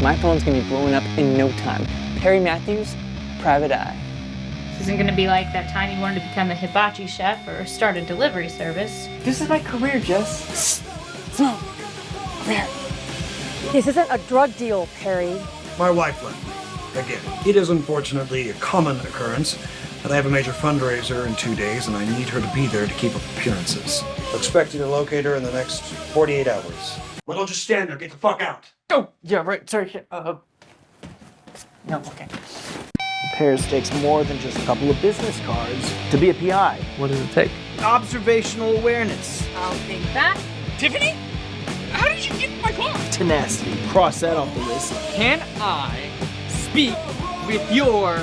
My phone's gonna be blowing up in no time. Perry Matthews, Private Eye. This isn't gonna be like that time you wanted to become a hibachi chef or start a delivery service. This is my career, Jess. Smoke. Over here. This isn't a drug deal, Perry. My wife left me. Again, it is unfortunately a common occurrence, but I have a major fundraiser in 2 days, and I need her to be there to keep up appearances. Expect you to locate her in the next 48 hours. Well, don't just stand there. Get the fuck out. Oh, yeah, right. Sorry. No, okay. Pears takes more than just a couple of business cards to be a PI. What does it take? Observational awareness, I'll think that. Tiffany? How did you get in my car? tenacity. Cross that off the list. Can I speak with your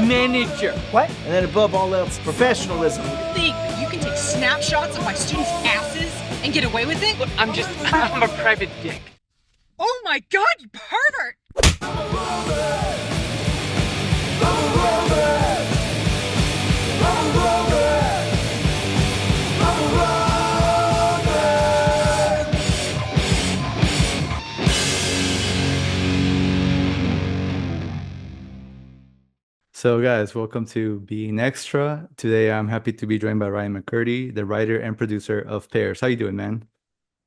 manager? What? And then above all else, professionalism. Think that you can take snapshots of my students' asses and get away with it? Look, I'm a private dick. Oh my god, you pervert! So guys, welcome to Being Extra. Today I'm happy to be joined by Ryan Mccurdy, the writer and producer of Pears. How you doing, man?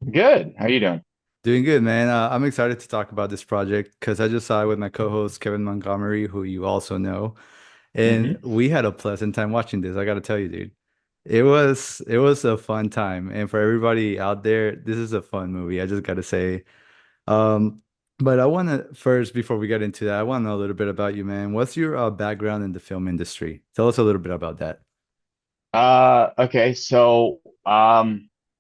Good. How you doing? Doing good, man. I'm excited to talk about this project because I just saw it with my co-host Kevin Montgomery, who you also know, and we had a pleasant time watching this. I got to tell you, dude, it was a fun time, and for everybody out there, this is a fun movie. I just got to say, but I want to first, before we get into that, I want to know a little bit about you, man. What's your background in the film industry? Tell us a little bit about that. Okay, so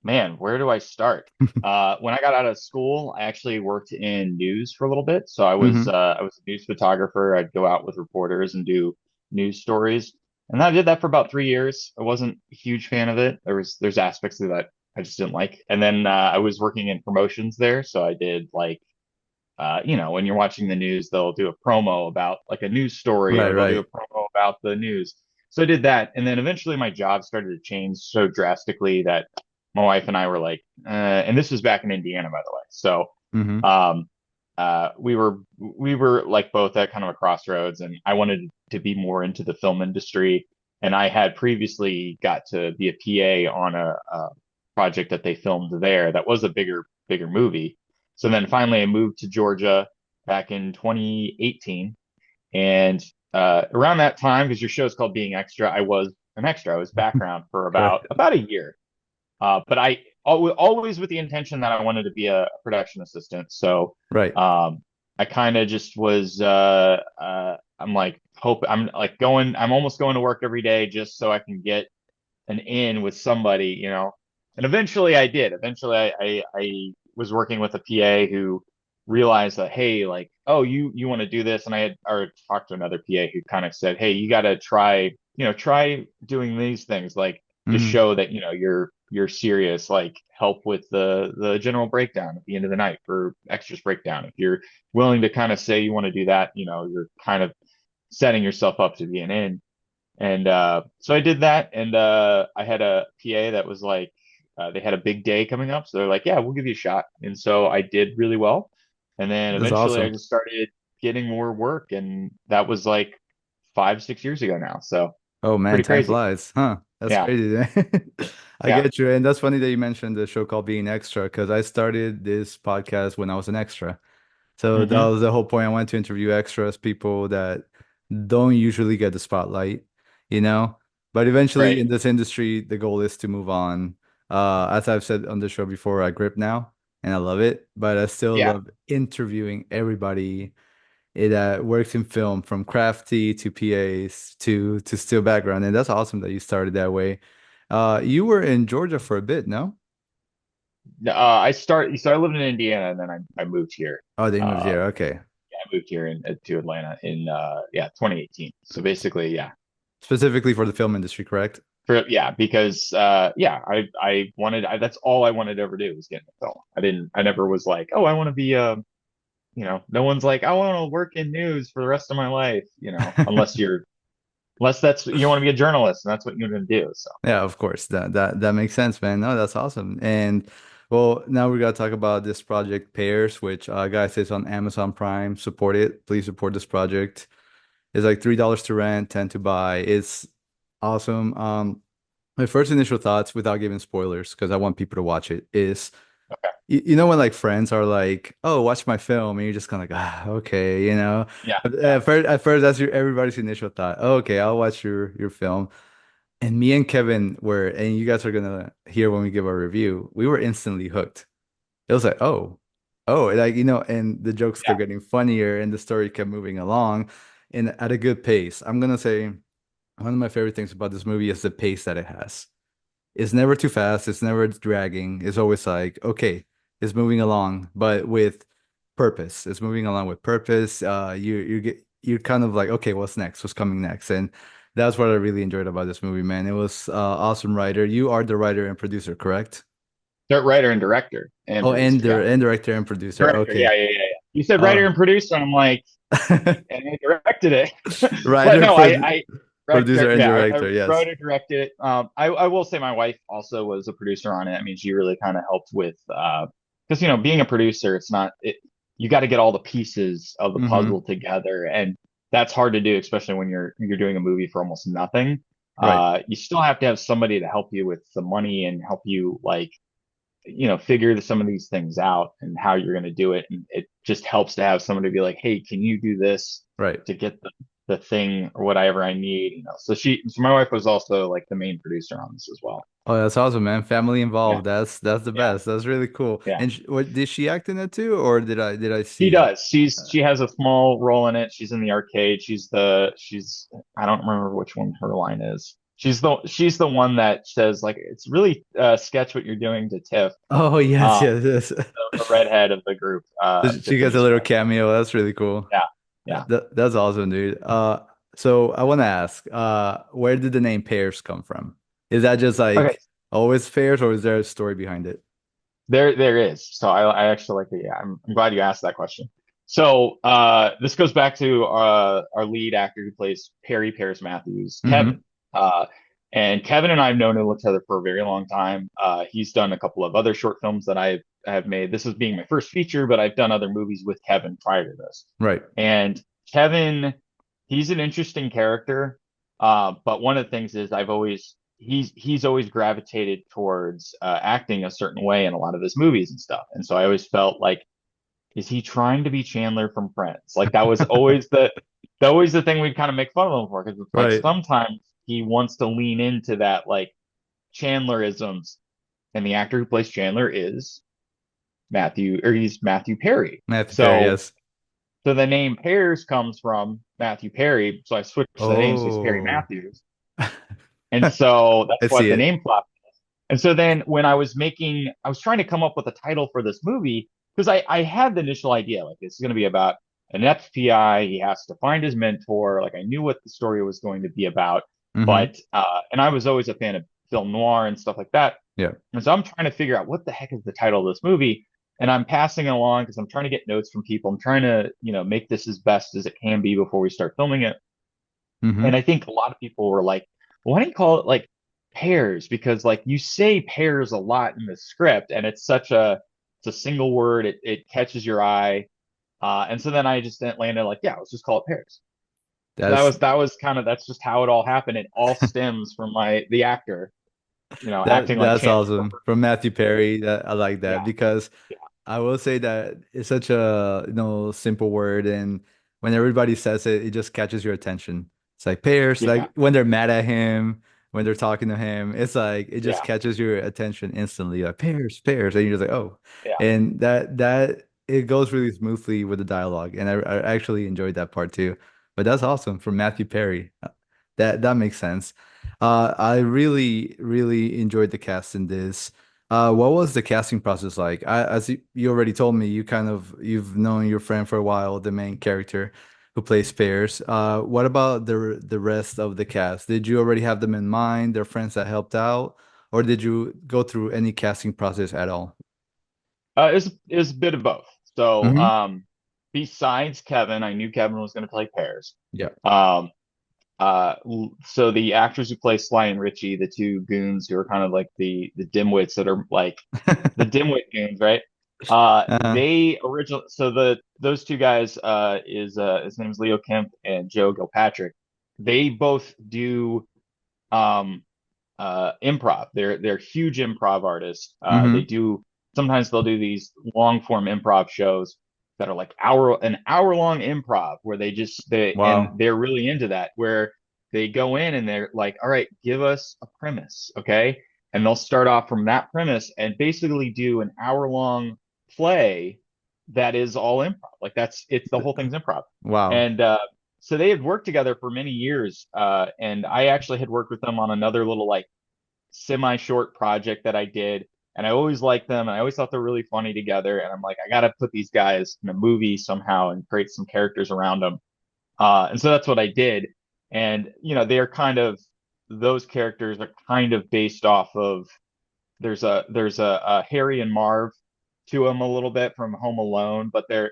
man, where do I start? When I got out of school, I actually worked in news for a little bit. So I was a news photographer. I'd go out with reporters and do news stories. And I did that for about 3 years. I wasn't a huge fan of it. There's aspects of that I just didn't like. And then I was working in promotions there. So I did like when you're watching the news, they'll do a promo about like a news story, or they'll do a promo about the news. So I did that. And then eventually my job started to change so drastically that my wife and I were like, and this was back in Indiana, by the way. So we were like both at kind of a crossroads, and I wanted to be more into the film industry. And I had previously got to be a PA on a project that they filmed there that was a bigger movie. So then finally I moved to Georgia back in 2018. And around that time, because your show is called Being Extra, I was an extra. I was background for about a year. But I always with the intention that I wanted to be a production assistant. So I kind of just was I'm almost going to work every day just so I can get an in with somebody, And eventually I did. Eventually I was working with a PA who realized that, hey, like, oh, you want to do this. And I had already talked to another PA who kind of said, hey, you got to try doing these things, like to show that, you're serious, like help with the general breakdown at the end of the night for extras breakdown. If you're willing to kind of say you want to do that, you're kind of setting yourself up to be an in. And so I did that. And I had a PA that was like, they had a big day coming up. So they're like, yeah, we'll give you a shot. And so I did really well. And then eventually I just started getting more work. And that was like 5-6 years ago now. So oh man, time flies. Huh. That's crazy. Man. I get you. And that's funny that you mentioned the show called Being Extra, because I started this podcast when I was an extra. So that was the whole point. I wanted to interview extras, people that don't usually get the spotlight, But eventually in this industry, the goal is to move on. As I've said on the show before, I grip now and I love it, but I still love interviewing everybody that works in film, from crafty to PAs to still background. And that's awesome that you started that way. You were in Georgia for a bit, no? I lived in Indiana, and then I moved here. Oh, they moved here. Okay. Yeah, I moved here to Atlanta in 2018. So basically, specifically for the film industry, correct? Because I wanted, that's all I wanted to ever do was get in the film. I never was like, oh, I want to be no one's like, I want to work in news for the rest of my life, unless you want to be a journalist and that's what you're going to do. So yeah, of course, that makes sense, man. No, that's awesome. And Well, now we gotta talk about this project Pears, which guys, it's on Amazon Prime. Support it. Please support this project. It's like $3 to rent, 10 to buy. It's awesome. My first initial thoughts, without giving spoilers, because I want people to watch it, is Okay. you know when like friends are like, "Oh, watch my film," and you're just kind of like, "Ah, okay," you know. Yeah. At first, that's everybody's initial thought. Oh, okay, I'll watch your film. And me and Kevin were, and you guys are gonna hear when we give our review, we were instantly hooked. It was like, oh, like and the jokes Yeah. kept getting funnier, and the story kept moving along, and at a good pace. I'm gonna say one of my favorite things about this movie is the pace that it has. It's never too fast. It's never dragging. It's always like, okay, it's moving along, but with purpose. It's moving along with purpose. You're kind of like, okay, what's next? What's coming next? And that's what I really enjoyed about this movie, man. It was awesome writer. You are the writer and producer, correct? Writer and director and Oh, and producer. and director and producer. Director, Okay. yeah. You said writer and producer, and I'm like, and I directed it. Writer, But no, I producer and director. I Yes. wrote it, directed it. I will say my wife also was a producer on it. I mean, she really kind of helped with because being a producer, you got to get all the pieces of the puzzle together, and that's hard to do, especially when you're doing a movie for almost nothing. Right. You still have to have somebody to help you with the money and help you figure some of these things out and how you're going to do it. And it just helps to have somebody be like, hey, can you do this Right. to get the thing or whatever I need? So my wife was also like the main producer on this as well. Oh, that's awesome, man. Family involved. Yeah. That's the best. That's really cool. Yeah. And what did she act in it too, or did I She see? does. She has a small role in it. She's in the arcade. She's I don't remember which one her line is. She's the one that says like it's really sketch what you're doing to Tiff. Oh yes, yes, yes. The redhead of the group. She gets a little cameo. That's really cool. Yeah. That's awesome, dude. So I want to ask, where did the name Pears come from? Is that just like Okay. always Pears, or is there a story behind it? There is. So I actually like it. Yeah, I'm glad you asked that question. So this goes back to our lead actor who plays Pears Matthews, Kevin. And Kevin and I have known each other for a very long time. He's done a couple of other short films that I have made. This is being my first feature, but I've done other movies with Kevin prior to this. Right. And Kevin, he's an interesting character. But one of the things is he's always gravitated towards acting a certain way in a lot of his movies and stuff. And so I always felt like, is he trying to be Chandler from Friends? Like that was always the thing we'd kind of make fun of him for, because it's like sometimes he wants to lean into that like Chandlerisms, and the actor who plays Chandler is he's Matthew Perry. Perry, yes. So the name Pears comes from Matthew Perry, so I switched the name so he's Perry Matthews. And so that's what the name flop is. And so then when I was trying to come up with a title for this movie, because I had the initial idea, like this is going to be about an ex-PI, he has to find his mentor. Like I knew what the story was going to be about, but and I was always a fan of film noir and stuff like that. Yeah. And so I'm trying to figure out what the heck is the title of this movie, and I'm passing it along because I'm trying to get notes from people. I'm trying to make this as best as it can be before we start filming it. And I think a lot of people were like, why don't you call it like Pears? Because like you say pears a lot in the script, and it's a single word. It catches your eye. And so then I just landed like, yeah, let's just call it Pears. That's just how it all happened. It all stems from the actor, acting like that's awesome from Matthew Perry. I like that because I will say that it's such a simple word, and when everybody says it, it just catches your attention. It's like Pears, like when they're mad at him, when they're talking to him, it's like it just catches your attention instantly. Like Pears, and you're just like, oh, and that it goes really smoothly with the dialogue, and I actually enjoyed that part too. But that's awesome from Matthew Perry. That makes sense. I really, really enjoyed the cast in this. What was the casting process like? As you already told me, you've known your friend for a while, the main character who plays Pears. What about the rest of the cast? Did you already have them in mind, their friends that helped out, or did you go through any casting process at all? It was a bit of both. So besides Kevin, I knew Kevin was going to play Pears. Yeah. So the actors who play Sly and Richie, the two goons who are kind of like the dimwits that are like the dimwit goons, right? Uh, They original so the those two guys is his name is Leo Kemp and Joe Gilpatrick. They both do um improv. They're huge improv artists. They mm-hmm. do sometimes they'll do these long form improv shows that are like an hour long improv where Wow. they're really into that where they go in and they're like, all right, give us a premise, okay? And they'll start off from that premise and basically do an hour long play that is all improv. Like it's the whole thing's improv. Wow. And so they had worked together for many years. And I actually had worked with them on another little like semi-short project that I did. And I always liked them. And I always thought they're really funny together. And I'm like, I got to put these guys in a movie somehow and create some characters around them. And so that's what I did. And, they're those characters are kind of based off of, there's a Harry and Marv to them a little bit from Home Alone, but there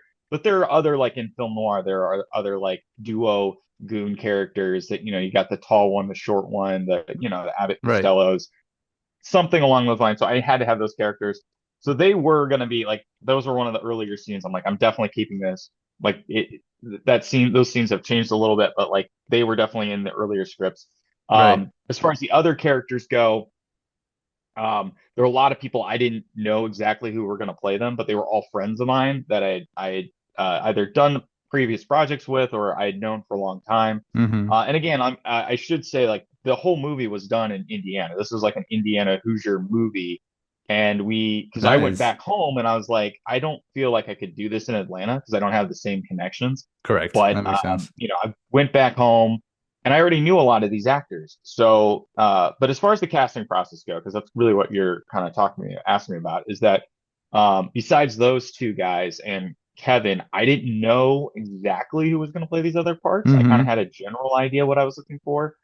are other, like in film noir, there are other like duo goon characters that, you got the tall one, the short one, the Abbott Right. Costellos, something along those lines. So I had to have those characters. So they were going to be like, those were one of the earlier scenes. I'm like, I'm definitely keeping this. Like those scenes have changed a little bit, but like they were definitely in the earlier scripts. Right. As far as the other characters go, there are a lot of people I didn't know exactly who were going to play them, but they were all friends of mine that I had either done previous projects with or I had known for a long time. Mm-hmm. And again, I should say like the whole movie was done in Indiana. This was like an Indiana Hoosier movie, and because I went Nice. back home and I was like, I don't feel like I could do this in Atlanta because I don't have the same connections. Correct. But That makes sense. I went back home and I already knew a lot of these actors. So, but as far as the casting process go, because that's really what you're kind of asking me about, is that besides those two guys and Kevin, I didn't know exactly who was going to play these other parts. I kind of Mm-hmm. had a general idea what I was looking for.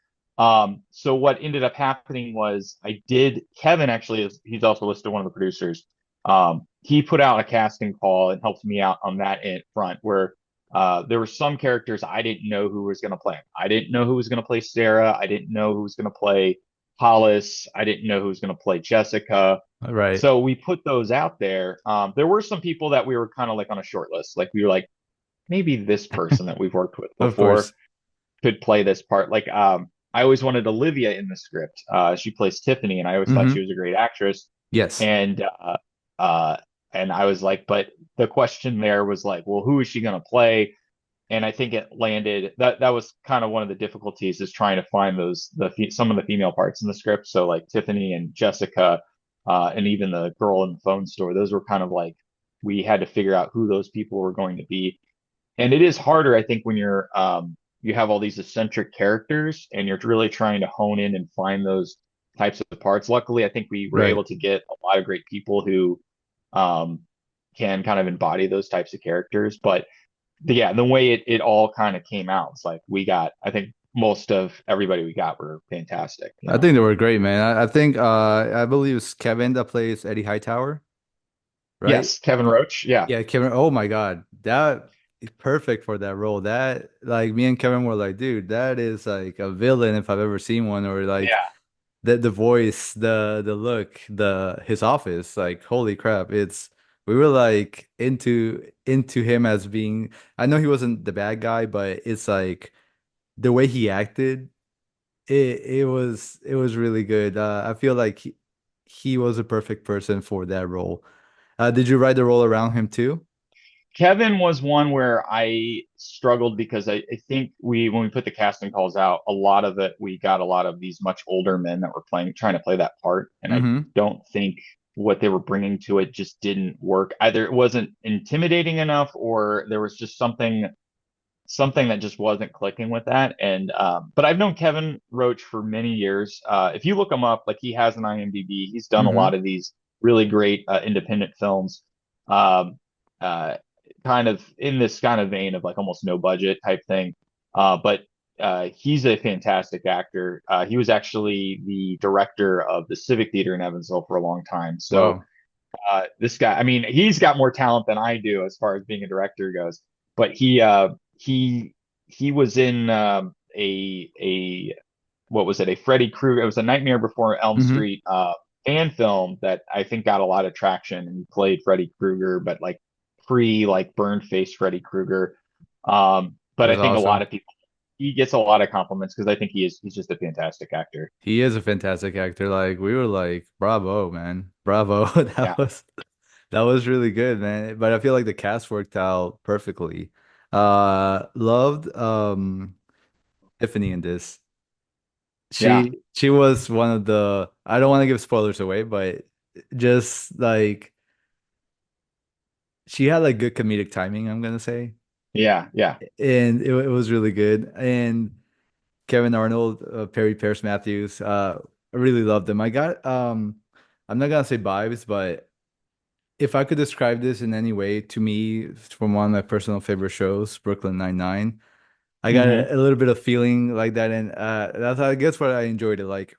So what ended up happening was Kevin actually he's also listed one of the producers. He put out a casting call and helped me out on that front where there were some characters I didn't know who was going to play. I didn't know who was going to play Sarah. I didn't know who was going to play Hollis. I didn't know who was going to play Jessica. Right. So we put those out there. There were some people that we were kind of like on a short list. Like we were like, maybe this person that we've worked with Of before course. could play this part. Like I always wanted Olivia in the script. She plays Tiffany, and I always thought Mm-hmm. she was a great actress. Yes. And uh, and I was like, but the question there was like, well, who is she going to play? And I think it landed that was kind of one of the difficulties is trying to find some of the female parts in the script. So like Tiffany and Jessica, and even the girl in the phone store, those were kind of like we had to figure out who those people were going to be. And it is harder, I think, when you have all these eccentric characters and you're really trying to hone in and find those types of parts. Luckily, I think we were Right. able to get a lot of great people who um, can kind of embody those types of characters. But yeah, the way it all kind of came out, it's like I think most of everybody we got were fantastic, you I know. think they were great, man. I think I believe it's Kevin that plays Eddie Hightower, right? Yes, Kevin Roach. Yeah. Yeah, Kevin. Oh my God, that is perfect for that role. That like me and Kevin were like, dude, that is like a villain if I've ever seen one, or like Yeah. the voice, the look, his office. Like, holy crap, it's we were like into him as being. I know he wasn't the bad guy, but it's like the way he acted. It was really good. I feel like he was a perfect person for that role. Did you write the role around him too? Kevin was one where I struggled because I think when we put the casting calls out, a lot of it we got a lot of these much older men that were trying to play that part, and I Mm-hmm. don't think what they were bringing to it just didn't work. Either it wasn't intimidating enough, or there was just something that just wasn't clicking with that. And but I've known Kevin Roach for many years. If you look him up, like he has an IMDb, he's done a Mm-hmm. lot of these really great independent films. Um, uh, Kind of in this kind of vein of like almost no budget type thing. But he's a fantastic actor. He was actually the director of the Civic Theater in Evansville for a long time. So Wow. this guy, I mean, he's got more talent than I do as far as being a director goes. But he was in a what was it? A Freddy Krueger. It was a Nightmare Before Elm Hmm. Street fan film that I think got a lot of traction, and he played Freddy Krueger, but like pre like burned face Freddy Krueger. But I That's think a lot awesome. of people he gets a lot of compliments because I think he's just a fantastic actor. He is a fantastic actor. Like we were like, bravo, man. Bravo. Yeah. That was really good, man. But I feel like the cast worked out perfectly. Loved Tiffany in this. Yeah. She was one of the, I don't want to give spoilers away, but just like she had like good comedic timing, I'm gonna say. Yeah. Yeah. And it was really good. And Kevin Arnold, Perry Pierce Matthews, I really loved them. I got I'm not gonna say vibes, but if I could describe this in any way, to me, from one of my personal favorite shows, Brooklyn Nine-Nine, I got Hmm. a little bit of feeling like that, and that's I guess what I enjoyed it. Like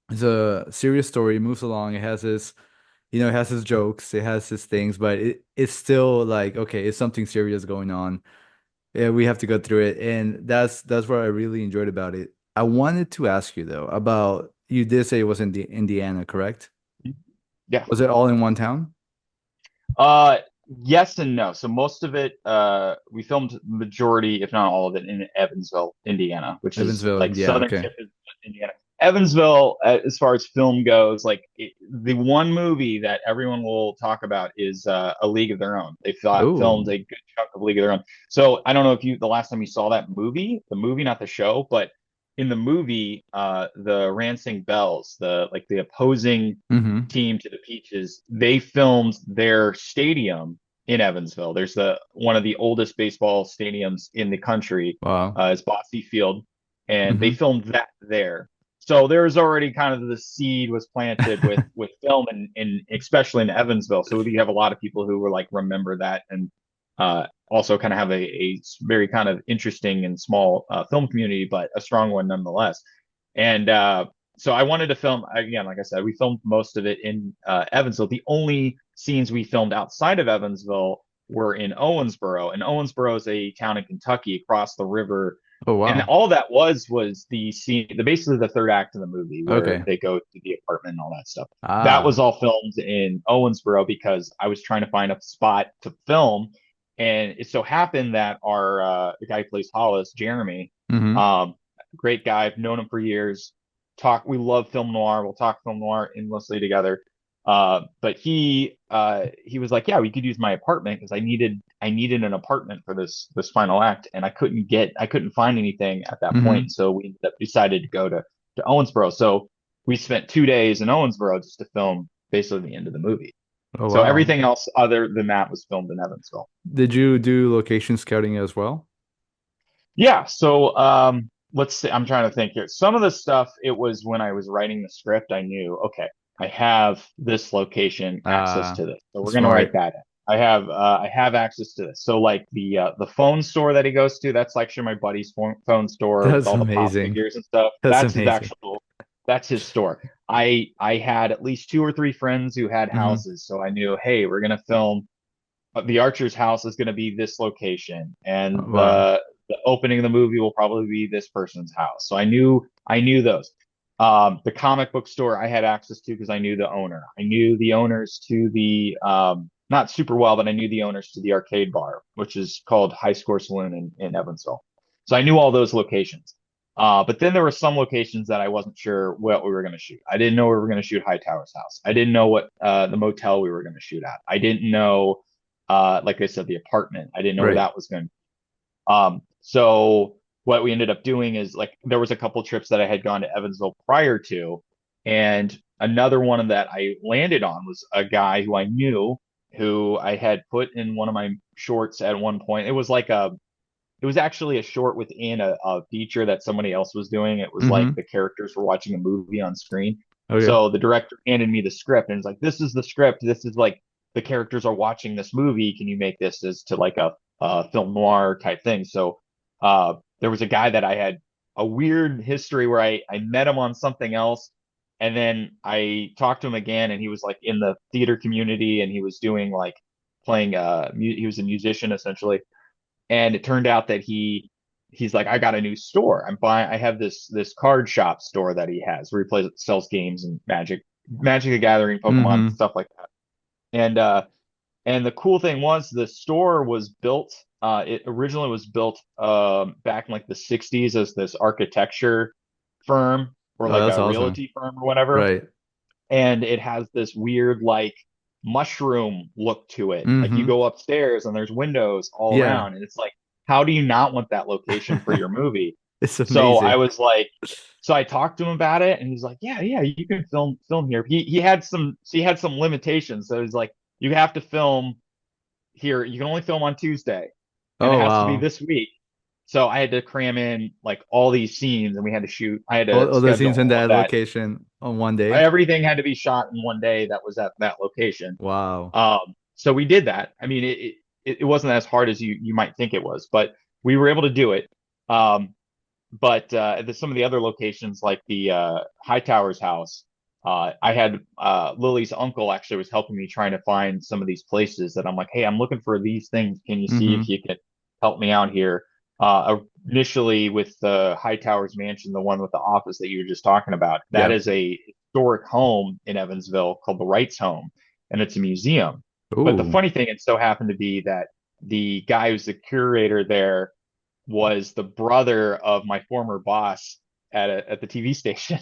it's a serious story, it moves along, it has this, it has its jokes, it has its things, but it's still like okay, it's something serious going on. Yeah, we have to go through it, and that's what I really enjoyed about it. I wanted to ask you though about you did say it was in the Indiana, correct? Yeah. Was it all in one town? Uh, yes and no. So most of it, we filmed majority, if not all of it, in Evansville, Indiana, which is Evansville, like yeah, southern okay. tip of Indiana. Evansville, as far as film goes, like the one movie that everyone will talk about is A League of Their Own. They thought Oh. filmed a good chunk of League of Their Own. So I don't know if the last time you saw that movie, the movie, not the show, but in the movie, the Ransing Bells, the opposing Mm-hmm. team to the Peaches, they filmed their stadium in Evansville. There's the one of the oldest baseball stadiums in the country, Wow. is Bosse Field, and they Mm-hmm. filmed that there. So there was already kind of the seed was planted with film and especially in Evansville. So you have a lot of people who were like remember that and also kind of have a very kind of interesting and small film community, but a strong one nonetheless. And so I wanted to film again, like I said, we filmed most of it in Evansville. The only scenes we filmed outside of Evansville were in Owensboro, and Owensboro is a town in Kentucky across the river. Oh And wow. all that was the scene, basically the third act of the movie where Okay. they go to the apartment and all that stuff. That was Ah. all filmed in Owensboro because I was trying to find a spot to film, and it so happened that our the guy who plays Hollis, Jeremy, Mm-hmm. um, great guy. I've known him for years. We love film noir. We'll talk film noir endlessly together. But he was like, yeah, we could use my apartment because I needed an apartment for this final act, and I couldn't find anything at that Mm-hmm. point. So we decided to go to Owensboro. So we spent 2 days in Owensboro just to film basically the end of the movie. Oh So wow. everything else other than that was filmed in Evansville. Did you do location scouting as well? Yeah, so let's see. I'm trying to think here. Some of the stuff it was when I was writing the script, I knew, okay, I have this location access to this. So we're gonna write Smart. that in. I have access to this. So like the phone store that he goes to, that's actually my buddy's phone store with That's all the pop amazing. figures and stuff. That's amazing. That's his store. I had at least two or three friends who had Mm-hmm. houses, so I knew, hey, we're gonna film the Archer's house is going to be this location, and Wow. the opening of the movie will probably be this person's house. So I knew those. The comic book store I had access to because I knew the owner. I knew the owners to the not super well, but I knew the owners to the arcade bar, which is called High Score Saloon in Evansville. So I knew all those locations. But then there were some locations that I wasn't sure what we were going to shoot. I didn't know we were going to shoot Hightower's house. I didn't know what the motel we were going to shoot at. I didn't know like I said, the apartment. I didn't know where Right. that was going. So what we ended up doing is like there was a couple trips that I had gone to Evansville prior to, and another one that I landed on was a guy who I knew who I had put in one of my shorts at one point. It was actually a short within a feature that somebody else was doing. It was like Mm-hmm. the characters were watching a movie on screen. Okay. So the director handed me the script and it's like, this is the script. This is like the characters are watching this movie. Can you make this as to like a film noir type thing? So there was a guy that I had a weird history where I met him on something else. And then I talked to him again and he was like in the theater community and he was doing like playing he was a musician essentially, and it turned out that he's like, I got a new store. I have this card shop store that he has where sells games and Magic the Gathering, Pokemon, Mm-hmm. stuff like that. And the cool thing was the store was built. It originally was built back in like the 60s as this architecture firm or Oh, like that's a awesome. realty firm or whatever. Right. And it has this weird like mushroom look to it. Like you Mm-hmm. go upstairs and there's windows all Yeah. around, and it's like, how do you not want that location for your movie? It's So I amazing. was like, so I talked to him about it, and he's like, yeah, you can film here. He had some limitations. So he's like, you have to film here. You can only film on Tuesday, and it Oh, has to be wow. this week. So I had to cram in like all these scenes, and we had to shoot. I had to All the schedule scenes in all of that that. location on one day. Everything had to be shot in one day that was at that location. Wow. So we did that. I mean, it wasn't as hard as you might think it was, but we were able to do it. But some of the other locations, like the Hightowers house, I had Lily's uncle actually was helping me trying to find some of these places that I'm like, hey, I'm looking for these things. Can you see Mm-hmm. if you can help me out here? Initially with the Hightowers mansion, the one with the office that you were just talking about, that Yeah. is a historic home in Evansville called the Wrights Home, and it's a museum. But the Ooh. funny thing, it so happened to be that the guy who's the curator there was the brother of my former boss at the TV station.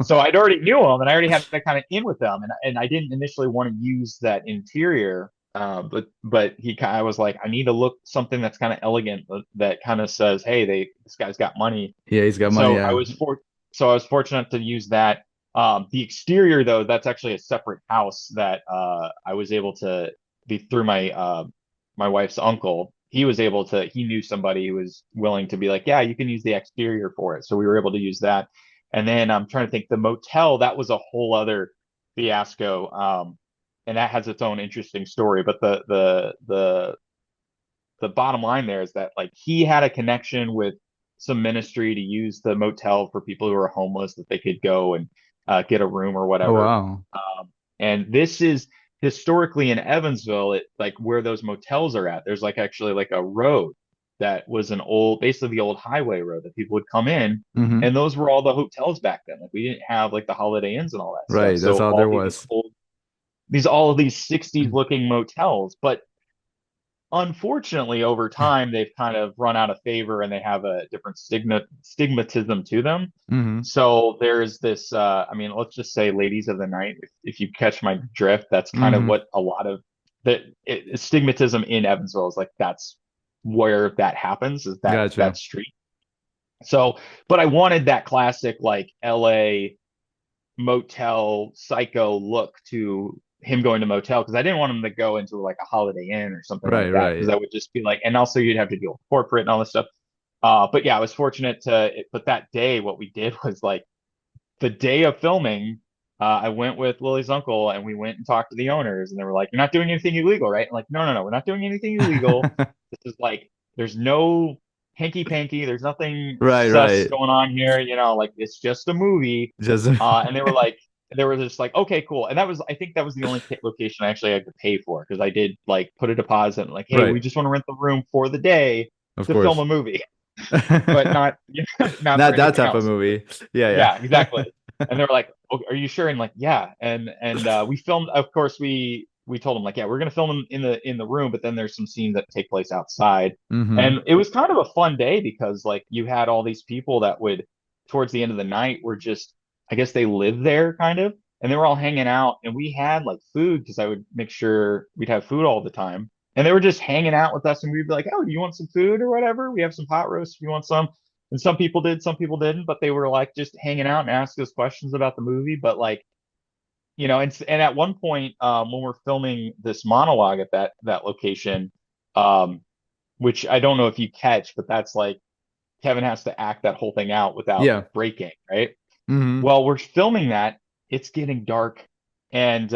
So I'd already knew him, and I already had that kind of in with them, and I didn't initially want to use that interior, but he kind of was like, I need to look something that's kind of elegant that kind of says, hey, this guy's got money. Yeah, he's got money. So Yeah. I was fortunate to use that. The exterior though, that's actually a separate house that I was able to be through my wife's uncle. He knew somebody who was willing to be like, yeah, you can use the exterior for it. So we were able to use that. And then I'm trying to think, the motel, that was a whole other fiasco. And that has its own interesting story. But the bottom line there is that like he had a connection with some ministry to use the motel for people who are homeless, that they could go and get a room or Oh, whatever. wow. And this is historically in Evansville, it like where those motels are at. There's like actually like a road that was basically the old highway road that people would come in, Mm-hmm. and those were all the hotels back then. Like we didn't have like the Holiday Inns and all that stuff. Right. That's So all there was. all of these 60s looking motels, but unfortunately over time they've kind of run out of favor and they have a different stigmatism to them. Mm-hmm. So there's this I mean, let's just say ladies of the night, if you catch my drift, that's kind of Mm-hmm. what a lot of stigmatism in Evansville is like. That's where that happens, is that Gotcha. street. So but I wanted that classic like LA motel psycho look to him going to motel, because I didn't want him to go into like a Holiday Inn or something like Right, that, because right. that would just be like, and also you'd have to deal with corporate and all this stuff. But yeah, I was fortunate but that day what we did was like the day of filming, I went with Lily's uncle and we went and talked to the owners, and they were like, you're not doing anything illegal, right? I'm like, no, we're not doing anything illegal. This is like, there's no hanky panky, there's nothing Right, sus right. going on here, like it's just a movie. Just And they were just like, okay, cool. And I think that was the only location I actually had to pay for, because I did like put a deposit and like, hey, right. we just want to rent the room for the day Of to film course. a movie, but not not for Not that anything type of else. movie. Yeah, Yeah, yeah. exactly. And they were like, oh, are you sure? And like, yeah. And we filmed, of course, we told them like, yeah, we're gonna film in the room, but then there's some scenes that take place outside. Mm-hmm. And it was kind of a fun day, because like you had all these people that would, towards the end of the night, were just, I guess they lived there kind of, and they were all hanging out, and we had like food, because I would make sure we'd have food all the time. And they were just hanging out with us, and we'd be like, oh, do you want some food or whatever? We have some pot roast if you want some. And some people did, some people didn't, but they were like just hanging out and asking us questions about the movie. But like, and at one point, when we're filming this monologue at that location, um, which I don't know if you catch, but that's like Kevin has to act that whole thing out without Yeah. breaking, right? Mm-hmm. Well, we're filming that. It's getting dark, and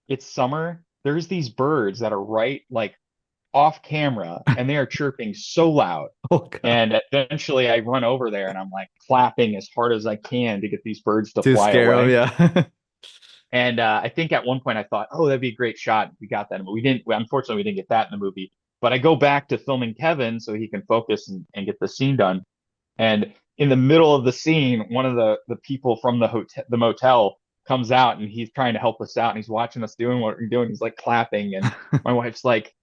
it's summer. There's these birds that are right like off camera, and they are chirping so loud. Oh, God. And eventually I run over there and I'm like clapping as hard as I can to get these birds to To fly scare away. him, yeah. And I think at one point I thought, oh, that'd be a great shot if we got that. But we didn't. Unfortunately, we didn't get that in the movie. But I go back to filming Kevin so he can focus and get the scene done. And in the middle of the scene, one of the people from the motel comes out, and he's trying to help us out, and he's watching us doing what we're doing. He's like clapping, and my wife's like,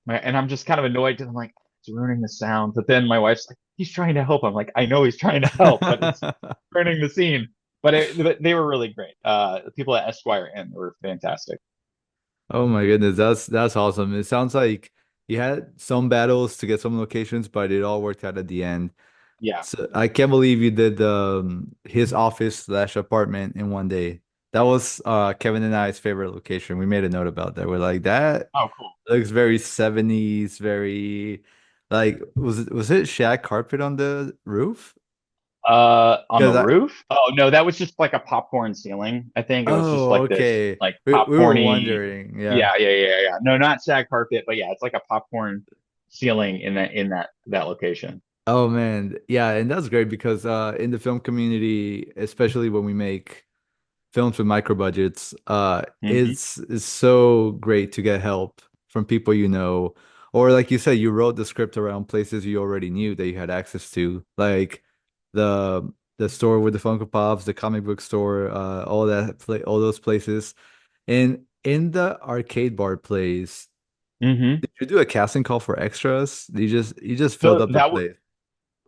and I'm just kind of annoyed because I'm like, it's ruining the sound. But then my wife's like, he's trying to help. I'm like, I know he's trying to help, but it's ruining the scene. But they were really great. The people at Esquire Inn were fantastic. Oh my goodness, that's awesome. It sounds like you had some battles to get some locations, but it all worked out at the end. Yeah. So I can't believe you did his office slash apartment in one day. That was Kevin and I's favorite location. We made a note about that. We're like, that Oh, cool. looks very 70s, very like was it shag carpet on the roof? On the 'Cause roof? Oh no, that was just like a popcorn ceiling. I think it was just oh, like this, okay. like We were popcorny. wondering, yeah. Yeah. No, not sag carpet, but yeah, it's like a popcorn ceiling in that location. Oh man, yeah, and that's great because in the film community, especially when we make films with micro budgets, Hmm. it's so great to get help from people you know, or like you said, you wrote the script around places you already knew that you had access to, like the store with the Funko Pops, the comic book store, all those places. And in the arcade bar place, Hmm. did you do a casting call for extras? You just filled So up the place.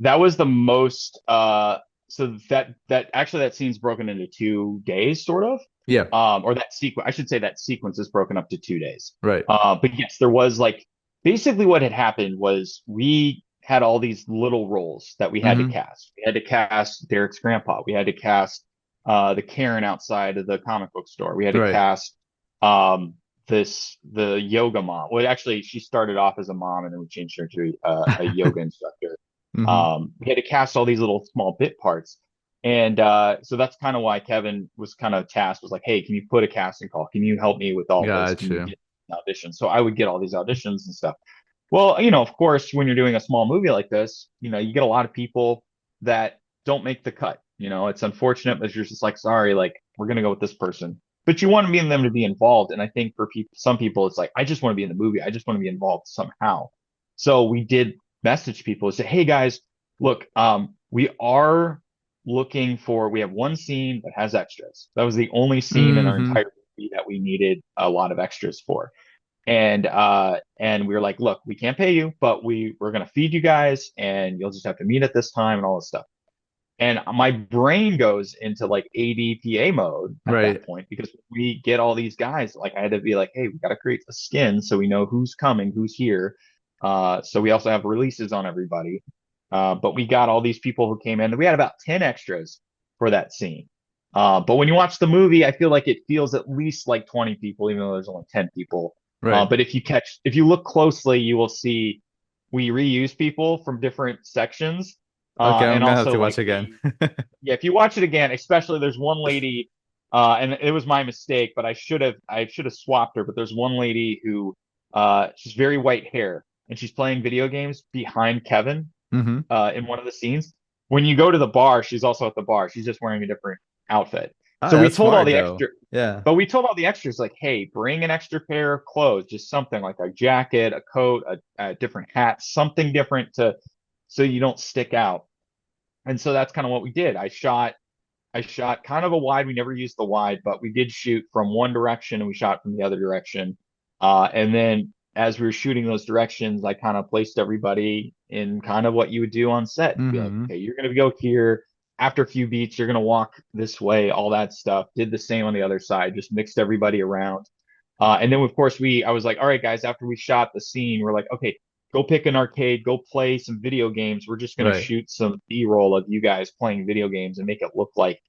that was the most so that actually that scene's broken into 2 days sort of. Yeah, Or that sequence, I should say that sequence is broken up to 2 days. right. But yes, there was like basically what had happened was we had all these little roles that we had to Mm-hmm. cast. We had to cast Derek's grandpa. We had to cast the Karen outside of the comic book store. We had to Right. cast the yoga mom. Well, actually, she started off as a mom, and then we changed her to a yoga instructor. Mm-hmm. We had to cast all these little small bit parts. And so that's kind of why Kevin was kind of tasked, was like, hey, can you put a casting call? Can you help me with all this? Got Can you you. get auditions? So I would get all these auditions and stuff. Well, of course, when you're doing a small movie like this, you get a lot of people that don't make the cut. It's unfortunate, but you're just like, sorry, like we're gonna go with this person. But you want them to be involved. And I think for some people, it's like, I just want to be in the movie. I just want to be involved somehow. So we did message people and say, hey guys, look, we have one scene that has extras. That was the only scene in our Mm-hmm. entire movie that we needed a lot of extras for. And we were like, look, we can't pay you, but we're gonna feed you guys, and you'll just have to meet at this time and all this stuff. And my brain goes into like ADPA mode at Right. that point, because we get all these guys. Like I had to be like, hey, we got to create a skin so we know who's coming, who's here. So we also have releases on everybody. But we got all these people who came in. We had about 10 extras for that scene. But when you watch the movie, I feel like it feels at least like 20 people, even though there's only 10 people. Right. But if you look closely, you will see we reuse people from different sections. Okay, I'm And gonna have also to watch like again. yeah, if you watch it again, especially there's one lady, and it was my mistake, but I should have swapped her. But there's one lady who, she's very white hair, and she's playing video games behind Kevin, Mm-hmm. in one of the scenes. When you go to the bar, she's also at the bar. She's just wearing a different outfit. Ah, So we that's told all smart the though. extra, Yeah. but we told all the extras like, hey, bring an extra pair of clothes, just something like a jacket, a coat, a different hat, something different so you don't stick out. And so that's kind of what we did. I shot kind of a wide. We never used the wide, but we did shoot from one direction and we shot from the other direction. And then as we were shooting those directions, I kind of placed everybody in kind of what you would do on set. Be like, Mm-hmm. okay, you're going to go here. After a few beats, you're going to walk this way, all that stuff. Did the same on the other side, just mixed everybody around. And then, of course, I was like, all right, guys, after we shot the scene, we're like, okay, go pick an arcade, go play some video games. We're just going to Right. shoot some B-roll of you guys playing video games and make it look like,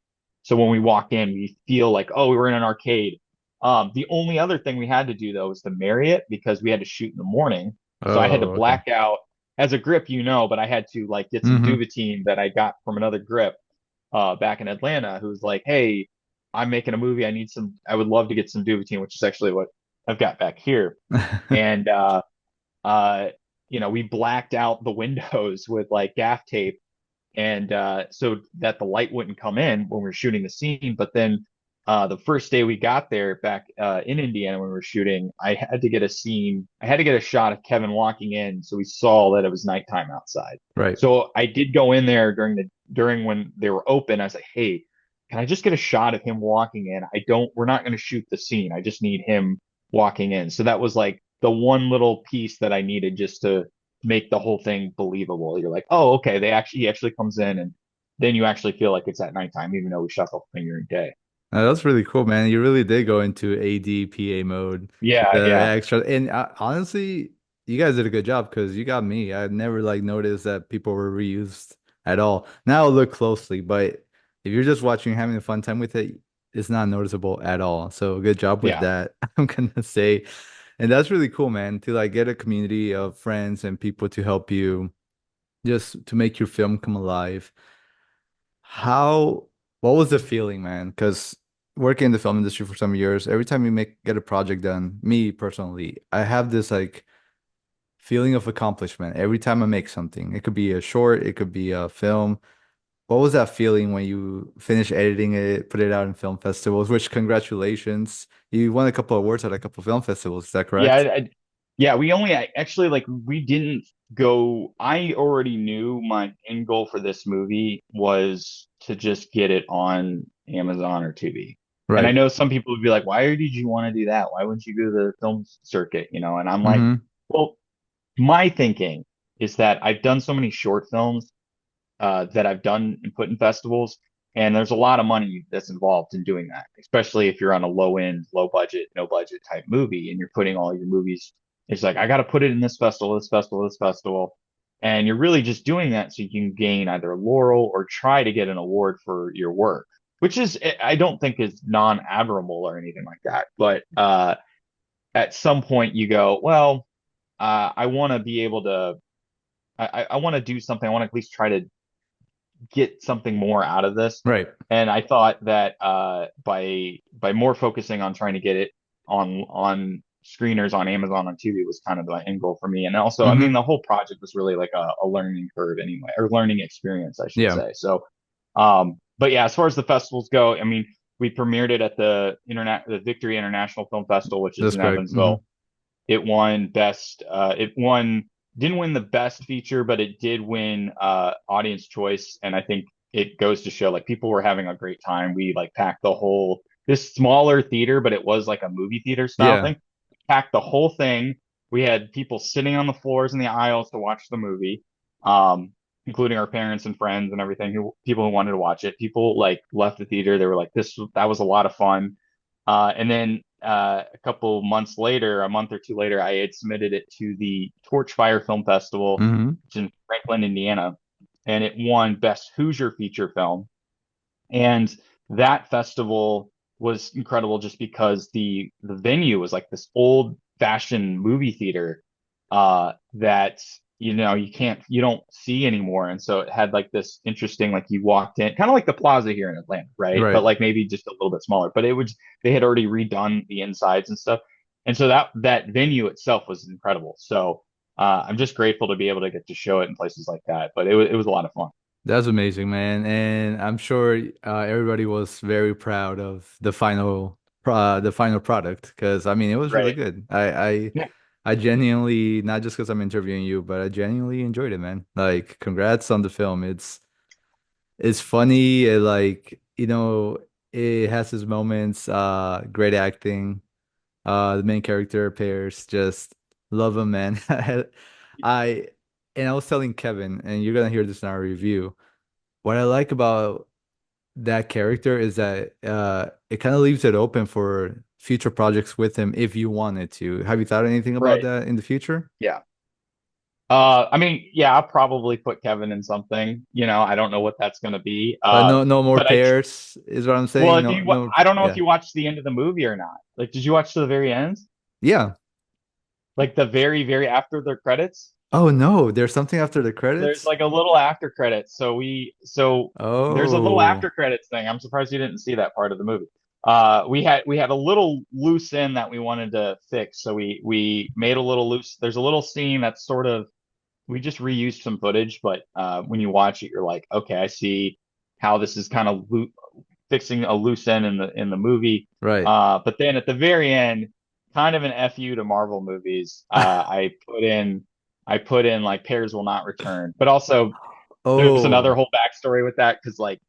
so when we walk in, we feel like, oh, we were in an arcade. The only other thing we had to do though was the Marriott, because we had to shoot in the morning. So I had to Oh, okay. black out as a grip, but I had to like get some Mm-hmm. Duvatine that I got from another grip back in Atlanta, who's like, hey, I'm making a movie. I would love to get some Duvatine, which is actually what I've got back here. And uh, we blacked out the windows with like gaff tape, and so that the light wouldn't come in when we were shooting the scene. But then the first day we got there back in Indiana when we were shooting, I had to get a shot of Kevin walking in, so we saw that it was nighttime outside. Right. So I did go in there during when they were open. I was like, hey, can I just get a shot of him walking in? We're not going to shoot the scene. I just need him walking in. So that was like the one little piece that I needed just to make the whole thing believable. You're like, oh, okay, he actually comes in, and then you actually feel like it's at nighttime, even though we shot the whole thing during day. That's really cool, man. You really did go into ADPA mode for Yeah, the yeah, extra. And honestly, you guys did a good job because you got me. I never like noticed that people were reused at all. Now I'll look closely, but if you're just watching, having a fun time with it, it's not noticeable at all. So good job with yeah. that, I'm gonna say. And that's really cool, man, to like get a community of friends and people to help you just to make your film come alive. How, what was the feeling, man? Because working in the film industry for some years, every time you get a project done, me personally, I have this like feeling of accomplishment every time I make something. It could be a short, it could be a film. What was that feeling when you finish editing it, put it out in film festivals? Which congratulations, you won a couple of awards at a couple of film festivals. Is that Yeah, correct? yeah, actually like we didn't go. I already knew my end goal for this movie was to just get it on Amazon or Tubi. And I Right. know some people would be like, "Why did you want to do that? Why wouldn't you go to the film circuit?" And I'm like, Mm-hmm. well, my thinking is that I've done so many short films that I've done and put in festivals. And there's a lot of money that's involved in doing that, especially if you're on a low end, low budget, no budget type movie and you're putting all your movies. It's like, I got to put it in this festival, this festival, this festival. And you're really just doing that so you can gain either a laurel or try to get an award for your work, which is, I don't think is non-admirable or anything like that. But at some point you go, well, I want to be able to, I want to do something. I want to at least try to get something more out of this. Right. And I thought that by more focusing on trying to get it on screeners on Amazon on TV was kind of the end goal for me. And also, I mean, Mm-hmm. the whole project was really like a learning curve anyway, or learning experience, I should Yeah. say. So, but yeah, as far as the festivals go, I mean, we premiered it at the Victory International Film Festival, which is That's in correct. Mm-hmm. Evansville. It won best. It won didn't win the best feature, but it did win audience choice. And I think it goes to show like people were having a great time. We like packed the whole this smaller theater, but it was like a movie theater style Yeah. thing. Packed the whole thing. We had people sitting on the floors in the aisles to watch the movie, including our parents and friends and everything. People who wanted to watch it. People like left the theater. They were like, that was a lot of fun. And then a couple months later, a month or two later, I had submitted it to the Torchfire Film Festival, Mm-hmm. which is in Franklin, Indiana, and it won Best Hoosier Feature Film. And that festival was incredible just because the venue was like this old fashioned movie theater that you don't see anymore. And so it had like this interesting, like you walked in kind of like the plaza here in Atlanta, right? But Right. like maybe just a little bit smaller. But they had already redone the insides and stuff. And so that venue itself was incredible. So I'm just grateful to be able to get to show it in places like that. But it was a lot of fun. That's amazing, man. And I'm sure everybody was very proud of the final product because I mean it was really Right. good. I genuinely, not just because I'm interviewing you, but I genuinely enjoyed it, man. Like, congrats on the film. It's funny. It has its moments. Great acting. The main character, Pears, just love him, man. I and I was telling Kevin, and you're gonna hear this in our review. What I like about that character is that it kind of leaves it open for future projects with him if you wanted to. Have you thought anything about Right. that in the future? Yeah. I mean, yeah, I'll probably put Kevin in something. I don't know what that's going to be. But no more But pairs is what I'm well, saying. No, no, I don't know if yeah, you watched the end of the movie or not. Like, did you watch to the very end? yeah. Like the very, very after the credits? Oh no, there's something after the There's credits. like a little after credits. So there's a little Oh, after credits thing. I'm surprised you didn't see that part of the movie. We had a little loose end that we wanted to fix. So we made a little loose. There's a little scene that's sort of we just reused some footage, but when you watch it, you're like, okay, I see how this is kind of fixing a loose end in the movie. Right. But then at the very end, kind of an FU to Marvel movies. I put in like Pears will not return, but also there's another Oh, whole backstory with that because like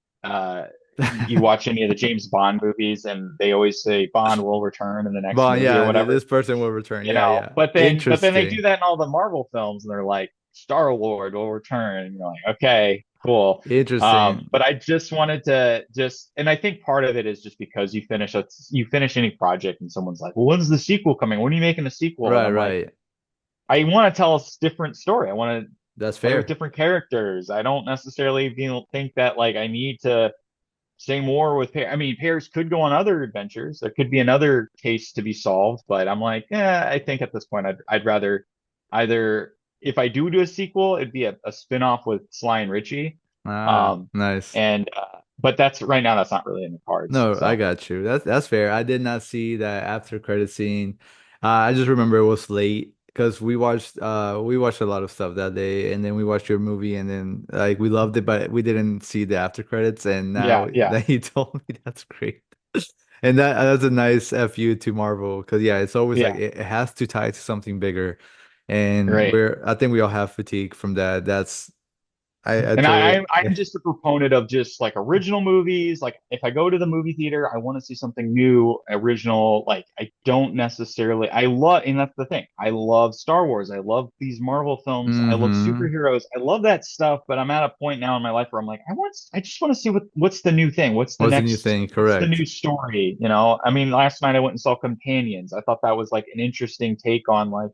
you watch any of the James Bond movies and they always say Bond will return in the next but movie or yeah, whatever, this person will return. you Yeah, know. yeah. But then they do Interesting. that in all the Marvel films and they're like Star Lord will return. And you're like, okay, cool. Interesting. But I just wanted to and I think part of it is just because you finish any project and someone's like, well, when's the sequel coming? When are you making a sequel? And Right, I'm like, right. I want to tell a different story. I want to That's play with fair. different characters. I don't necessarily think that like I need to say more with Pears. I mean, Pears could go on other adventures. There could be another case to be solved, but I'm like, I think at this point I'd rather either if I do a sequel, it'd be a spin-off with Sly and Richie. Ah, Um, nice. and but that's right now that's not really in the cards. No, I So got you. That's fair. I did not see that after credit scene. I just remember it was late because we watched a lot of stuff that day, and then we watched your movie, and then like we loved it, but we didn't see the after credits. And now yeah, yeah, that you told me, that's great. And that's a nice FU to Marvel because yeah, it's always like yeah. it has to tie to something bigger, and Right. I think we all have fatigue from that. I And totally I'm just a proponent of just like original movies. Like if I go to the movie theater, I want to see something new, original. Like I don't necessarily I love and that's the thing. I love Star Wars. I love these Marvel films. I love mm-hmm. superheroes. I love that stuff, but I'm at a point now in my life where I'm like, I just want to see what's the new thing? What's the new thing? What's the Correct. new story? You know? I mean, last night I went and saw Companions. I thought that was like an interesting take on like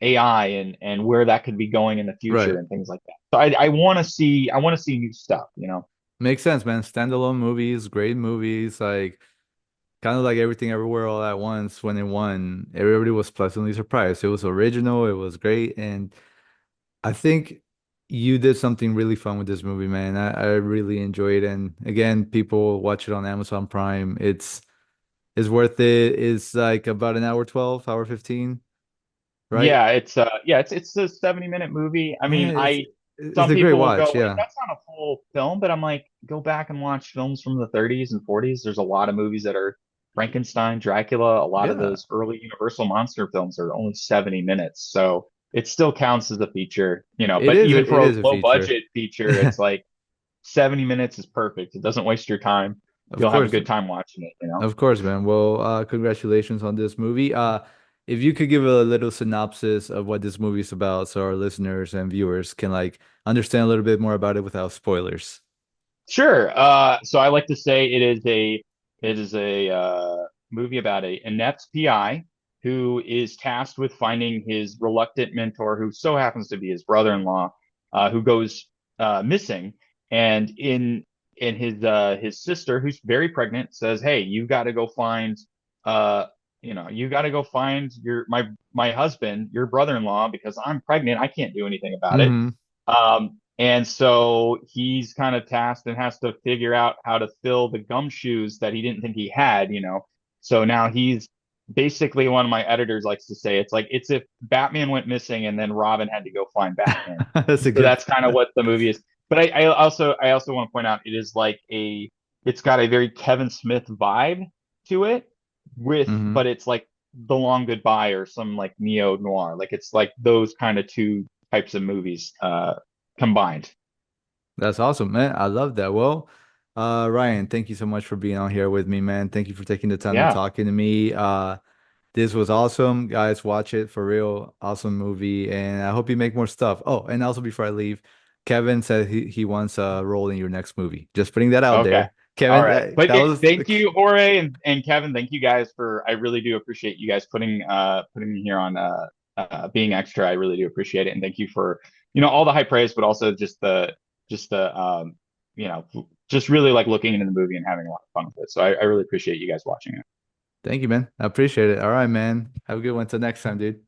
AI and where that could be going in the future Right. and things like that. So I want to see new stuff, you know. Makes sense, man. Standalone movies, great movies, like kind of like Everything Everywhere All at Once when it won. Everybody was pleasantly surprised. It was original, it was great, and I think you did something really fun with this movie, man. I really enjoyed it. And again, people watch it on Amazon Prime. It's worth it. It's like about an hour 12, hour 15, right? It's a 70-minute movie. I Yeah, mean, it's some a great people will watch, go like yeah. that's not a full film, but I'm like go back and watch films from the 30s and 40s. There's a lot of movies that are Frankenstein, Dracula, a lot of Yeah. those early Universal monster films are only 70 minutes. So it still counts as a feature, you know, but even It for a is a low feature. budget feature, it's like 70 minutes is perfect. It doesn't waste your time. Of You'll have a course. good time watching it, you know? Of course, man. Well, congratulations on this movie. If you could give a little synopsis of what this movie is about, so our listeners and viewers can like understand a little bit more about it without spoilers. Sure. So I like to say it is a movie about a inept PI who is tasked with finding his reluctant mentor, who so happens to be his brother-in-law, who goes missing. And in his sister, who's very pregnant, says, "Hey, you got to go find you got to go find my husband, your brother-in-law, because I'm pregnant. I can't do anything about it." Mm-hmm. And so he's kind of tasked and has to figure out how to fill the gumshoes that he didn't think he had, you know. So now he's basically one of my editors likes to say it's if Batman went missing and then Robin had to go find Batman. That's a So good. that's kind of what the movie is. But I also want to point out it is like it's got a very Kevin Smith vibe to it Hmm. but it's like The Long Goodbye or some like neo noir. Like it's like those kind of two types of movies combined. That's awesome, man. I love that. Well, Ryan, thank you so much for being on here with me, man. Thank you for taking the time to Yeah. talking to me. This was awesome. Guys, watch it for real. Awesome movie. And I hope you make more stuff. Oh, and also before I leave, Kevin said he wants a role in your next movie. Just putting that out Okay. there. All Kevin, right. But that was thank you, Jorge and Kevin. Thank you guys for. I really do appreciate you guys putting me here on being extra. I really do appreciate it, and thank you for all the high praise, but also just the you know just really like looking into the movie and having a lot of fun with it. So I really appreciate you guys watching it. thank you, man. I appreciate it. All right, man. Have a good one. Till next time, dude.